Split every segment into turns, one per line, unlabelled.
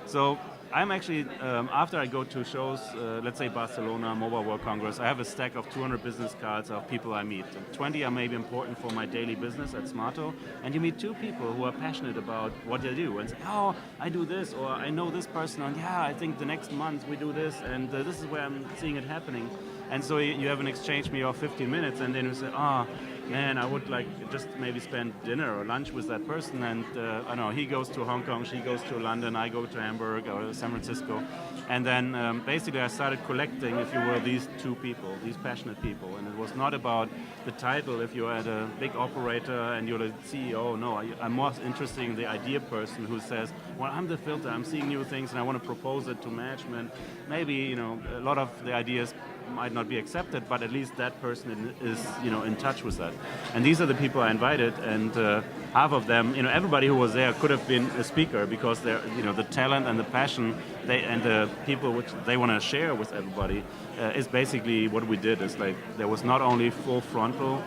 So I'm actually, after I go to shows, let's say Barcelona, Mobile World Congress, I have a stack of 200 business cards of people I meet. 20 are maybe important for my daily business at Smarto, and you meet 2 people who are passionate about what they do and say, oh, I do this, or I know this person, and yeah, I think the next month we do this, and this is where I'm seeing it happening. And so you have an exchange maybe of 15 minutes, and then you say, oh, man, I would like just maybe spend dinner or lunch with that person, and I don't know, he goes to Hong Kong, she goes to London, I go to Hamburg or San Francisco. And then basically I started collecting, if you will, these 2 people, these passionate people. And it was not about the title, if you're at a big operator and you're the CEO, no, I'm more interested in the idea person who says, well, I'm the filter, I'm seeing new things and I want to propose it to management. Maybe, you know, a lot of the ideas might not be accepted, but at least that person is, you know, in touch with that. And these are the people I invited, and half of them, you know, everybody who was there could have been a speaker because they're, you know, the talent and the passion and the people which they want to share with everybody is basically what we did. It's like there was not only full frontal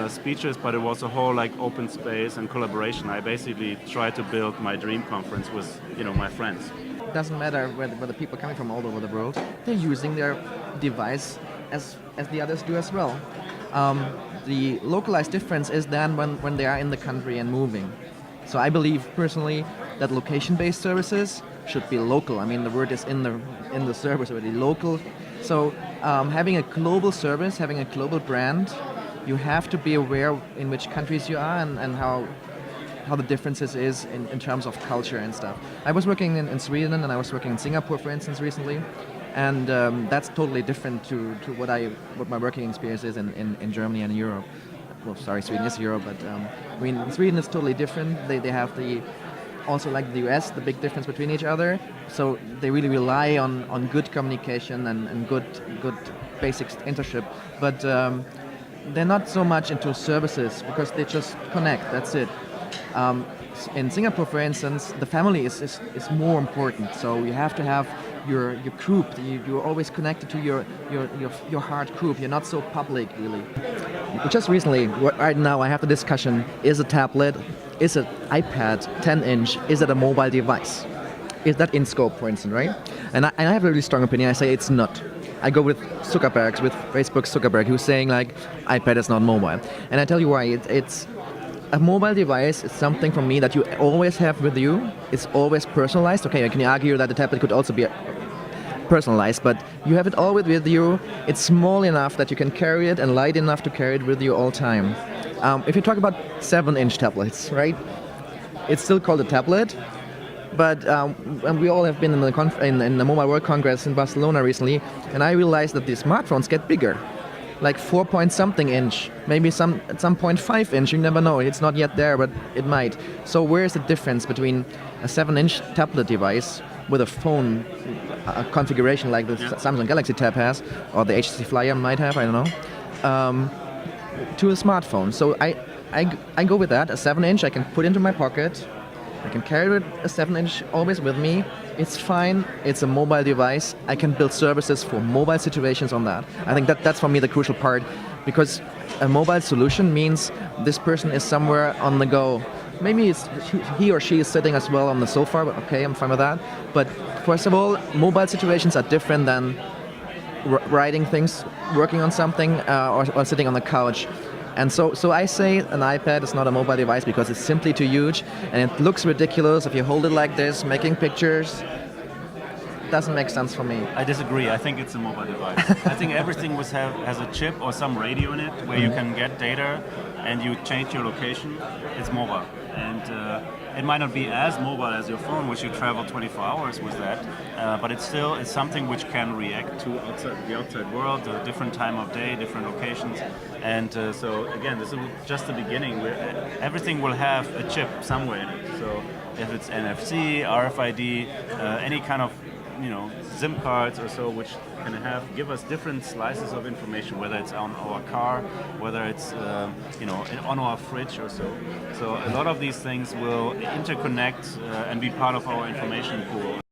speeches, but it was a whole like open space and collaboration. I basically tried to build my dream conference with, you know, my friends.
It doesn't matter where the people coming from all over the world, they're using their device as the others do as well. The localized difference is then when they are in the country and moving. So I believe personally that location-based services should be local. I mean, the word is in the service already, local. So having a global service, having a global brand, you have to be aware in which countries you are and how the differences is in terms of culture and stuff. I was working in Sweden and I was working in Singapore, for instance, recently, and that's totally different to what my working experience is in Germany and Europe. Well, sorry, Sweden is Europe, but I mean, in Sweden is totally different. They have also like the US, the big difference between each other. So they really rely on good communication and good basic internship, but they're not so much into services because they just connect. That's it. In Singapore, for instance, the family is more important. So you have to have your group. You're always connected to your hard group. You're not so public, really. Just recently, right now, I have the discussion: is a tablet, is an iPad 10-inch, is it a mobile device? Is that in scope, for instance, right? And I have a really strong opinion. I say it's not. I go with Zuckerberg, with Facebook's Zuckerberg, who's saying like iPad is not mobile. And I tell you why. It's a mobile device is something for me that you always have with you. It's always personalized. Okay, I can argue that the tablet could also be personalized, but you have it all with you. It's small enough that you can carry it and light enough to carry it with you all time. If you talk about 7-inch tablets, right? It's still called a tablet, but and we all have been in the Mobile World Congress in Barcelona recently, and I realized that the smartphones get bigger. Like 4-point-something inch, maybe at some point 5-inch, you never know. It's not yet there, but it might. So where is the difference between a 7-inch tablet device with a phone configuration like the Samsung Galaxy Tab has, or the HTC Flyer might have, I don't know, to a smartphone? So I go with that. A 7-inch I can put into my pocket. I can carry it a 7-inch always with me. It's fine. It's a mobile device. I can build services for mobile situations on that. I think that's for me the crucial part, because a mobile solution means this person is somewhere on the go. Maybe he or she is sitting as well on the sofa, but okay, I'm fine with that. But first of all, mobile situations are different than writing things, working on something, or sitting on the couch. And so I say an iPad is not a mobile device because it's simply too huge and it looks ridiculous if you hold it like this, making pictures. Doesn't make sense for me.
I disagree. I think it's a mobile device. I think everything has a chip or some radio in it where you can get data and you change your location. It's mobile. And it might not be as mobile as your phone, which you travel 24 hours with that, but it's something which can react to the outside world, a different time of day, different locations. And so again, this is just the beginning. Everything will have a chip somewhere in it. So if it's NFC, RFID, any kind of SIM cards or so, which can give us different slices of information, whether it's on our car, whether it's on our fridge or so. So a lot of these things will interconnect and be part of our information pool.